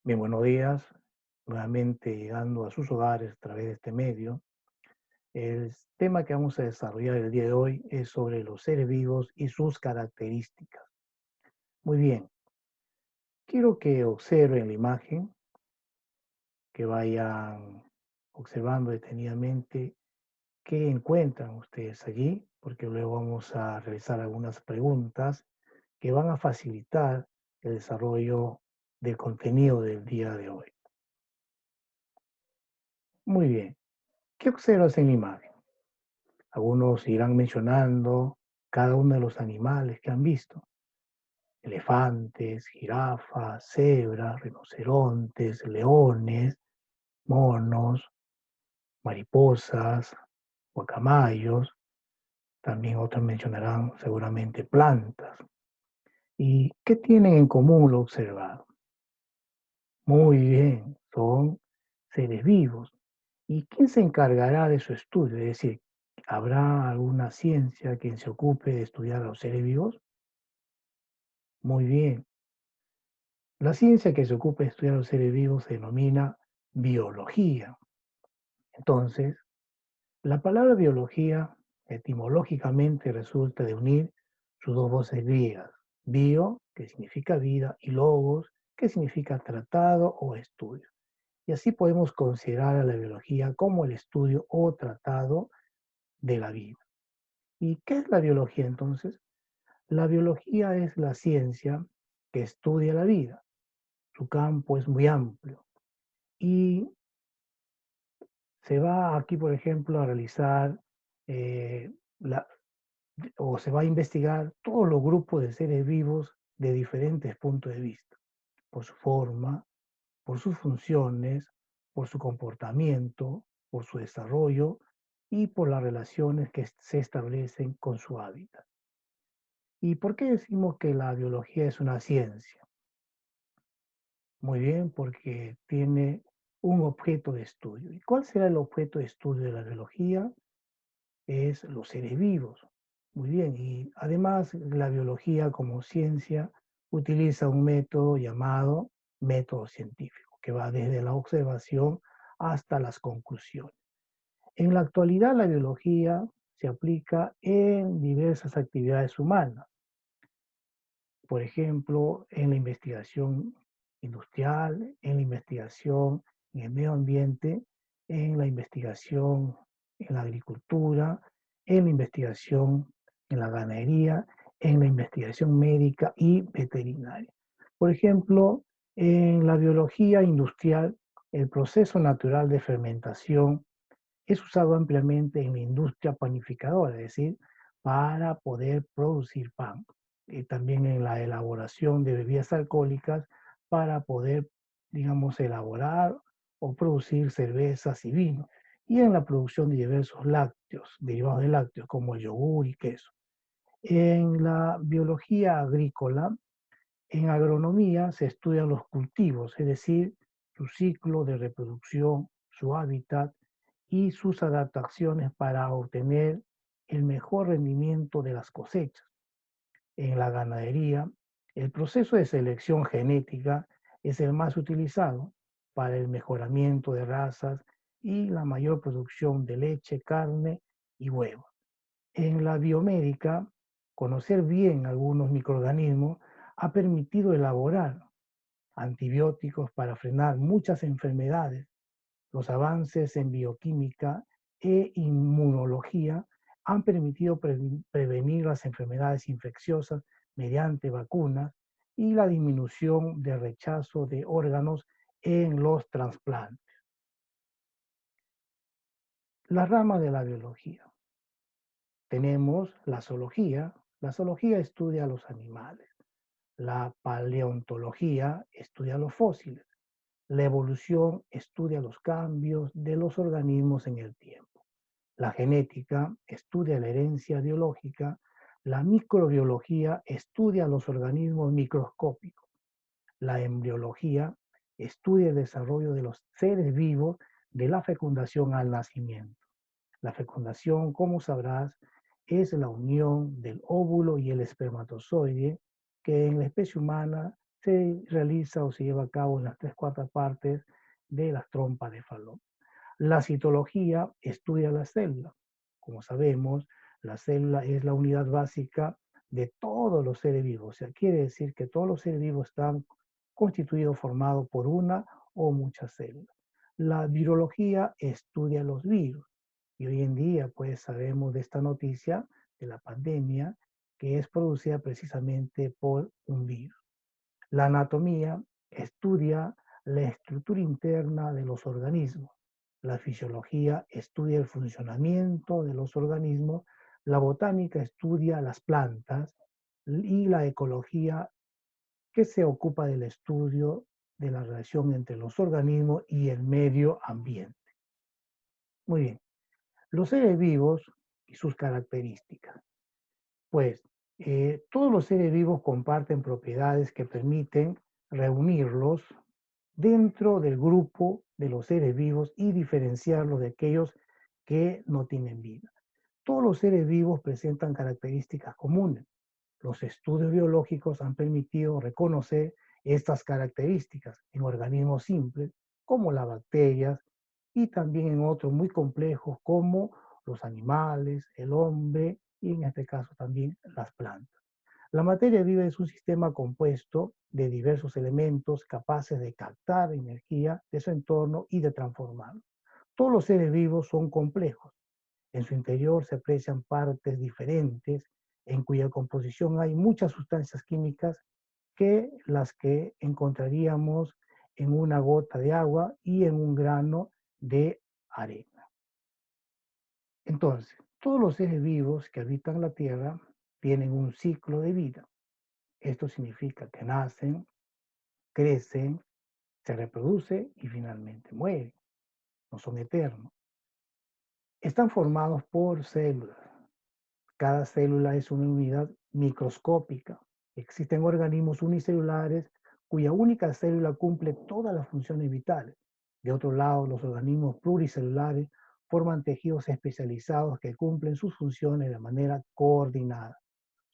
Bien, buenos días. Nuevamente llegando a sus hogares a través de este medio. El tema que vamos a desarrollar el día de hoy es sobre los seres vivos y sus características. Muy bien, quiero que observen la imagen, que vayan observando detenidamente qué encuentran ustedes allí, porque luego vamos a realizar algunas preguntas que van a facilitar el desarrollo del contenido del día de hoy. Muy bien, ¿qué observas en la imagen? Algunos irán mencionando cada uno de los animales que han visto. Elefantes, jirafas, cebras, rinocerontes, leones, monos, mariposas, guacamayos. También otros mencionarán seguramente plantas. ¿Y qué tienen en común lo observado? Muy bien, son seres vivos. ¿Y quién se encargará de su estudio? Es decir, ¿habrá alguna ciencia que se ocupe de estudiar a los seres vivos? Muy bien. La ciencia que se ocupa de estudiar a los seres vivos se denomina biología. Entonces, la palabra biología etimológicamente resulta de unir sus dos voces griegas, bio, que significa vida, y logos, que significa tratado o estudio. Y así podemos considerar a la biología como el estudio o tratado de la vida. ¿Y qué es la biología entonces? La biología es la ciencia que estudia la vida. Su campo es muy amplio y se va aquí, por ejemplo, a realizar eh, la- o se va a investigar todos los grupos de seres vivos de diferentes puntos de vista, por su forma, por sus funciones, por su comportamiento, por su desarrollo y por las relaciones que se establecen con su hábitat. ¿Y por qué decimos que la biología es una ciencia? Muy bien, porque tiene un objeto de estudio. ¿Y cuál será el objeto de estudio de la biología? Es los seres vivos. Muy bien, y además la biología como ciencia utiliza un método llamado método científico, que va desde la observación hasta las conclusiones. En la actualidad la biología se aplica en diversas actividades humanas, por ejemplo, en la investigación industrial, en la investigación en el medio ambiente, en la investigación en la agricultura, en la investigación en la ganadería, en la investigación médica y veterinaria. Por ejemplo, en la biología industrial, el proceso natural de fermentación es usado ampliamente en la industria panificadora, es decir, para poder producir pan. Y también en la elaboración de bebidas alcohólicas para poder, digamos, elaborar o producir cervezas y vino. Y en la producción de diversos lácteos, derivados de lácteos, como el yogur y queso. En la biología agrícola, en agronomía se estudian los cultivos, es decir, su ciclo de reproducción, su hábitat y sus adaptaciones para obtener el mejor rendimiento de las cosechas. En la ganadería, el proceso de selección genética es el más utilizado para el mejoramiento de razas y la mayor producción de leche, carne y huevos. En la biomédica, conocer bien algunos microorganismos ha permitido elaborar antibióticos para frenar muchas enfermedades. Los avances en bioquímica e inmunología han permitido prevenir las enfermedades infecciosas mediante vacunas y la disminución de rechazo de órganos en los trasplantes. La rama de la biología. Tenemos la zoología. La zoología estudia a los animales. La paleontología estudia los fósiles. La evolución estudia los cambios de los organismos en el tiempo. La genética estudia la herencia biológica. La microbiología estudia los organismos microscópicos. La embriología estudia el desarrollo de los seres vivos de la fecundación al nacimiento. La fecundación, como sabrás, es la unión del óvulo y el espermatozoide que en la especie humana se realiza o se lleva a cabo en las tres cuartas partes de las trompas de Falopio. La citología estudia la célula. Como sabemos, la célula es la unidad básica de todos los seres vivos. O sea, quiere decir que todos los seres vivos están constituidos, formados por una o muchas células. La virología estudia los virus. Y hoy en día, pues, sabemos de esta noticia de la pandemia que es producida precisamente por un virus. La anatomía estudia la estructura interna de los organismos. La fisiología estudia el funcionamiento de los organismos. La botánica estudia las plantas y la ecología que se ocupa del estudio de la relación entre los organismos y el medio ambiente. Muy bien, los seres vivos y sus características. Pues todos los seres vivos comparten propiedades que permiten reunirlos dentro del grupo de los seres vivos y diferenciarlos de aquellos que no tienen vida. Todos los seres vivos presentan características comunes. Los estudios biológicos han permitido reconocer estas características en organismos simples como las bacterias y también en otros muy complejos como los animales, el hombre y en este caso también las plantas. La materia viva es un sistema compuesto de diversos elementos capaces de captar energía de su entorno y de transformarlo. Todos los seres vivos son complejos. En su interior se aprecian partes diferentes en cuya composición hay muchas sustancias químicas que las que encontraríamos en una gota de agua y en un grano de arena. Entonces, todos los seres vivos que habitan la Tierra tienen un ciclo de vida. Esto significa que nacen, crecen, se reproducen y finalmente mueren. No son eternos. Están formados por células. Cada célula es una unidad microscópica. Existen organismos unicelulares cuya única célula cumple todas las funciones vitales. De otro lado, los organismos pluricelulares forman tejidos especializados que cumplen sus funciones de manera coordinada.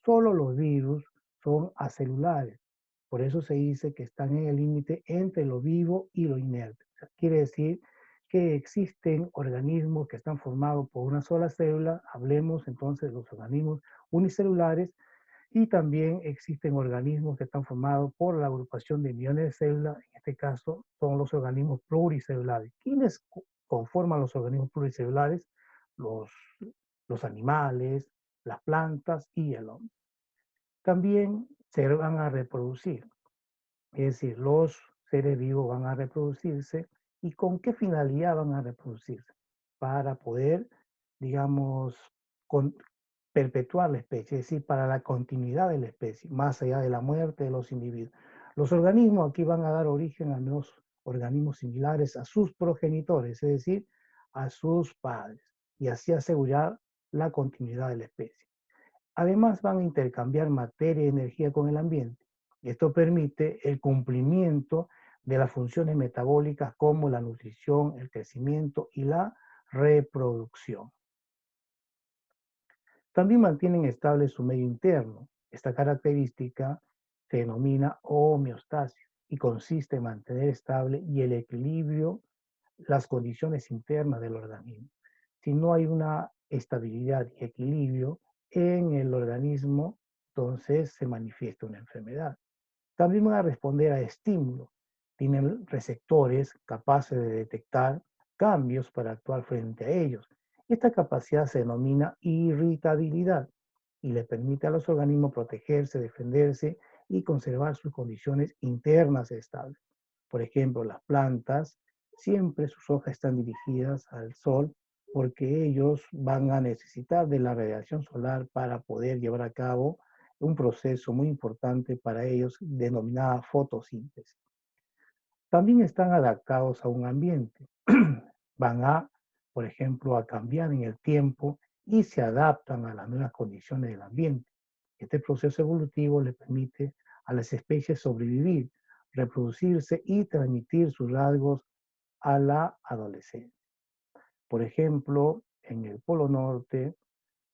Solo los virus son acelulares. Por eso se dice que están en el límite entre lo vivo y lo inerte. O sea, quiere decir que existen organismos que están formados por una sola célula, hablemos entonces de los organismos unicelulares, y también existen organismos que están formados por la agrupación de millones de células, en este caso son los organismos pluricelulares. ¿Quiénes conforman los organismos pluricelulares? Los, los animales, las plantas y el hombre. También se van a reproducir. Es decir, los seres vivos van a reproducirse. ¿Y con qué finalidad van a reproducirse? Para poder, digamos, con, perpetuar la especie, es decir, para la continuidad de la especie, más allá de la muerte de los individuos. Los organismos aquí van a dar origen a nuevos organismos similares a sus progenitores, es decir, a sus padres, y así asegurar la continuidad de la especie. Además, van a intercambiar materia y energía con el ambiente. Esto permite el cumplimiento de las funciones metabólicas como la nutrición, el crecimiento y la reproducción. También mantienen estable su medio interno. Esta característica se denomina homeostasis y consiste en mantener estable y el equilibrio las condiciones internas del organismo. Si no hay una estabilidad y equilibrio en el organismo, entonces se manifiesta una enfermedad. También van a responder a estímulos. Tienen receptores capaces de detectar cambios para actuar frente a ellos. Esta capacidad se denomina irritabilidad y le permite a los organismos protegerse, defenderse y conservar sus condiciones internas estables. Por ejemplo, las plantas, siempre sus hojas están dirigidas al sol porque ellos van a necesitar de la radiación solar para poder llevar a cabo un proceso muy importante para ellos denominada fotosíntesis. También están adaptados a un ambiente. Van a, por ejemplo, a cambiar en el tiempo y se adaptan a las nuevas condiciones del ambiente. Este proceso evolutivo le permite a las especies sobrevivir, reproducirse y transmitir sus rasgos a la adolescencia. Por ejemplo, en el Polo Norte,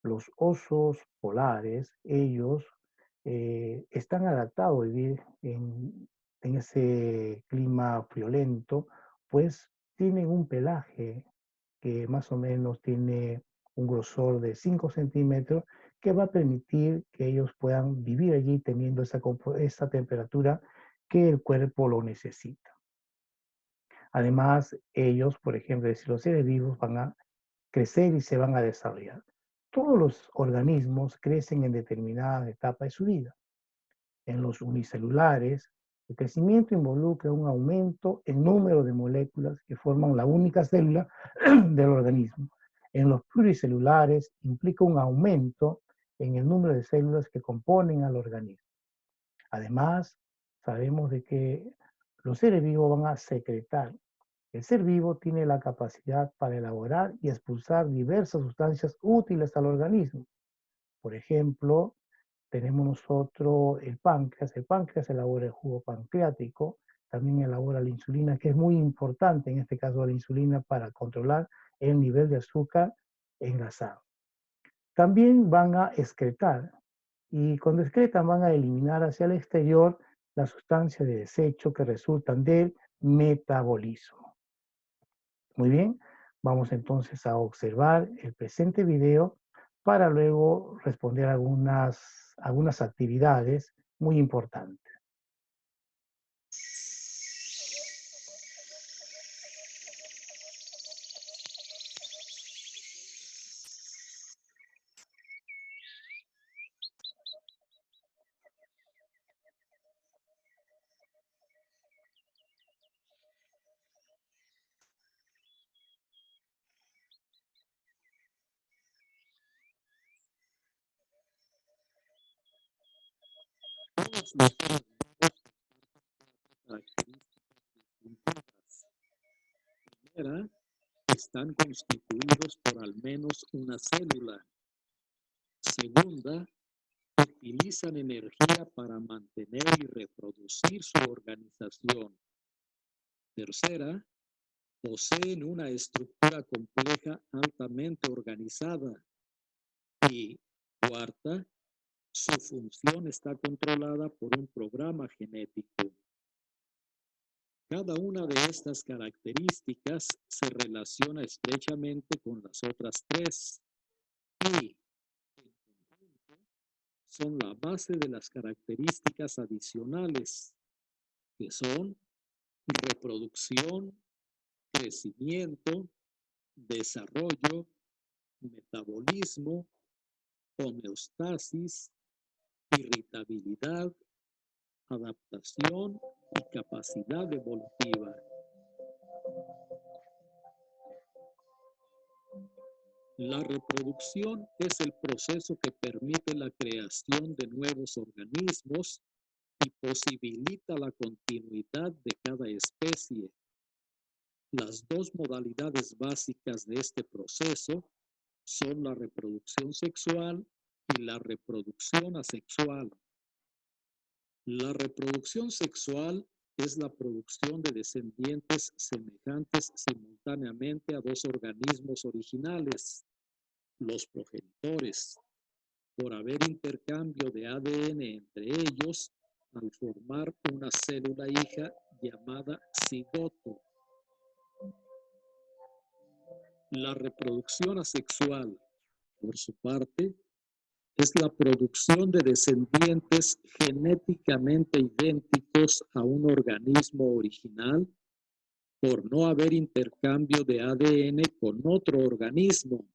los osos polares, ellos están adaptados a vivir en ese clima friolento, pues tienen un pelaje que más o menos tiene un grosor de 5 centímetros, que va a permitir que ellos puedan vivir allí teniendo esa temperatura que el cuerpo lo necesita. Además, ellos, por ejemplo, si los seres vivos van a crecer y se van a desarrollar. Todos los organismos crecen en determinadas etapas de su vida. En los unicelulares, el crecimiento involucra un aumento en número de moléculas que forman la única célula del organismo. En los pluricelulares implica un aumento en el número de células que componen al organismo. Además, sabemos de que los seres vivos van a secretar. El ser vivo tiene la capacidad para elaborar y expulsar diversas sustancias útiles al organismo. Por ejemplo, tenemos nosotros el páncreas. El páncreas elabora el jugo pancreático, también elabora la insulina, que es muy importante, en este caso la insulina, para controlar el nivel de azúcar en la sangre. También van a excretar, y cuando excretan van a eliminar hacia el exterior las sustancias de desecho que resultan del metabolismo. Muy bien, vamos entonces a observar el presente video para luego responder algunas actividades muy importantes. Todos los seres vivos características distintivas. Primera, están constituidos por al menos una célula. Segunda, utilizan energía para mantener y reproducir su organización. Tercera, poseen una estructura compleja altamente organizada. Y cuarta, su función está controlada por un programa genético. Cada una de estas características se relaciona estrechamente con las otras tres y, en conjunto, son la base de las características adicionales, que son reproducción, crecimiento, desarrollo, metabolismo, homeostasis, irritabilidad, adaptación y capacidad evolutiva. La reproducción es el proceso que permite la creación de nuevos organismos y posibilita la continuidad de cada especie. Las dos modalidades básicas de este proceso son la reproducción sexual y la reproducción asexual. La reproducción sexual es la producción de descendientes semejantes simultáneamente a dos organismos originales, los progenitores, por haber intercambio de ADN entre ellos al formar una célula hija llamada cigoto. La reproducción asexual, por su parte, es la producción de descendientes genéticamente idénticos a un organismo original por no haber intercambio de ADN con otro organismo.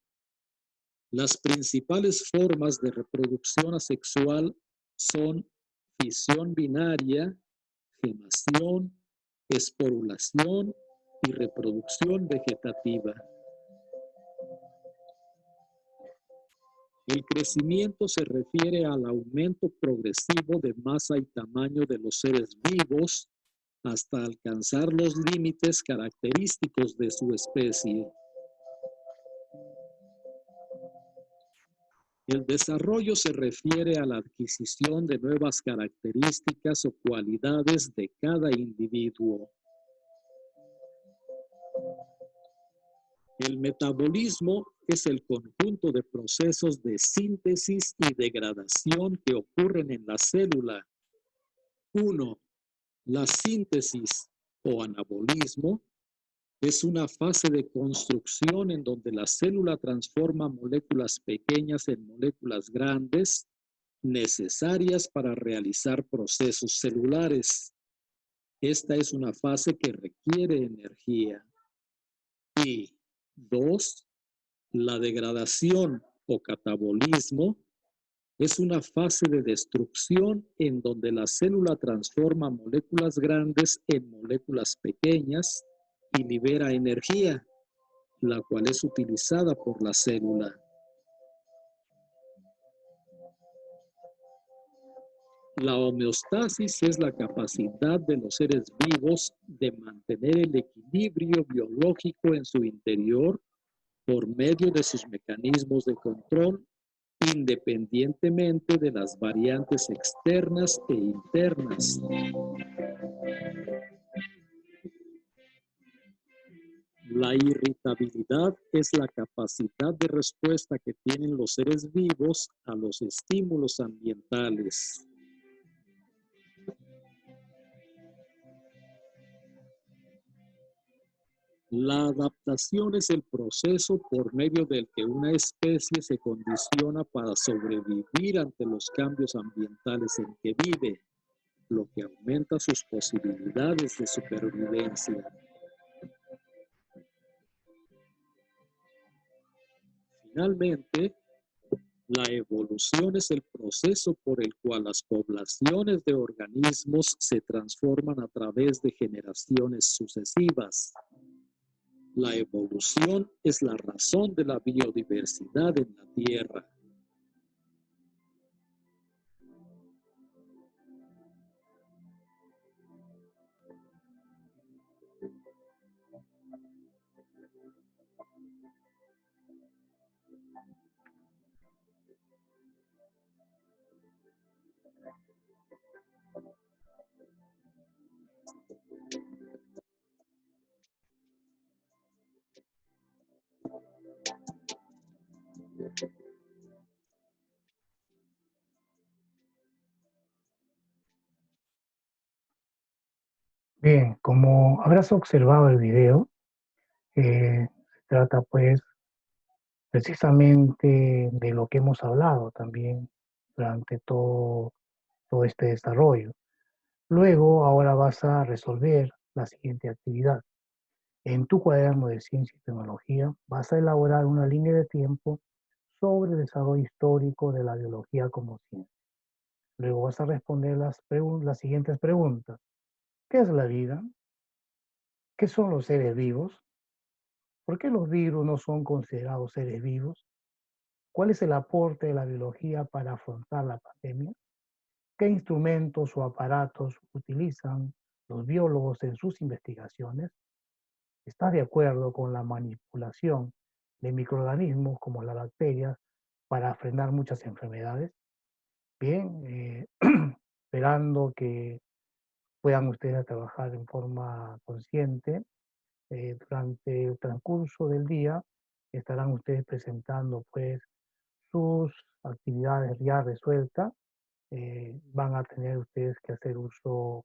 Las principales formas de reproducción asexual son fisión binaria, gemación, esporulación y reproducción vegetativa. El crecimiento se refiere al aumento progresivo de masa y tamaño de los seres vivos hasta alcanzar los límites característicos de su especie. El desarrollo se refiere a la adquisición de nuevas características o cualidades de cada individuo. El metabolismo es el conjunto de procesos de síntesis y degradación que ocurren en la célula. 1. La síntesis o anabolismo es una fase de construcción en donde la célula transforma moléculas pequeñas en moléculas grandes necesarias para realizar procesos celulares. Esta es una fase que requiere energía. Y 2. La degradación o catabolismo es una fase de destrucción en donde la célula transforma moléculas grandes en moléculas pequeñas y libera energía, la cual es utilizada por la célula. La homeostasis es la capacidad de los seres vivos de mantener el equilibrio biológico en su interior por medio de sus mecanismos de control, independientemente de las variantes externas e internas. La irritabilidad es la capacidad de respuesta que tienen los seres vivos a los estímulos ambientales. La adaptación es el proceso por medio del que una especie se condiciona para sobrevivir ante los cambios ambientales en que vive, lo que aumenta sus posibilidades de supervivencia. Finalmente, la evolución es el proceso por el cual las poblaciones de organismos se transforman a través de generaciones sucesivas. La evolución es la razón de la biodiversidad en la Tierra. Bien, como habrás observado el video, se trata pues precisamente de lo que hemos hablado también durante todo este desarrollo. Luego, ahora vas a resolver la siguiente actividad. En tu cuaderno de ciencia y tecnología vas a elaborar una línea de tiempo sobre el desarrollo histórico de la biología como ciencia. Luego vas a responder las siguientes preguntas. ¿Qué es la vida? ¿Qué son los seres vivos? ¿Por qué los virus no son considerados seres vivos? ¿Cuál es el aporte de la biología para afrontar la pandemia? ¿Qué instrumentos o aparatos utilizan los biólogos en sus investigaciones? ¿Estás de acuerdo con la manipulación de microorganismos como las bacterias para frenar muchas enfermedades? Bien, esperando que puedan ustedes trabajar en forma consciente. Durante el transcurso del día estarán ustedes presentando pues sus actividades ya resueltas. Van a tener ustedes que hacer uso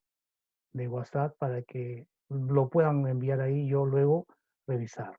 de WhatsApp para que lo puedan enviar ahí y yo luego revisar.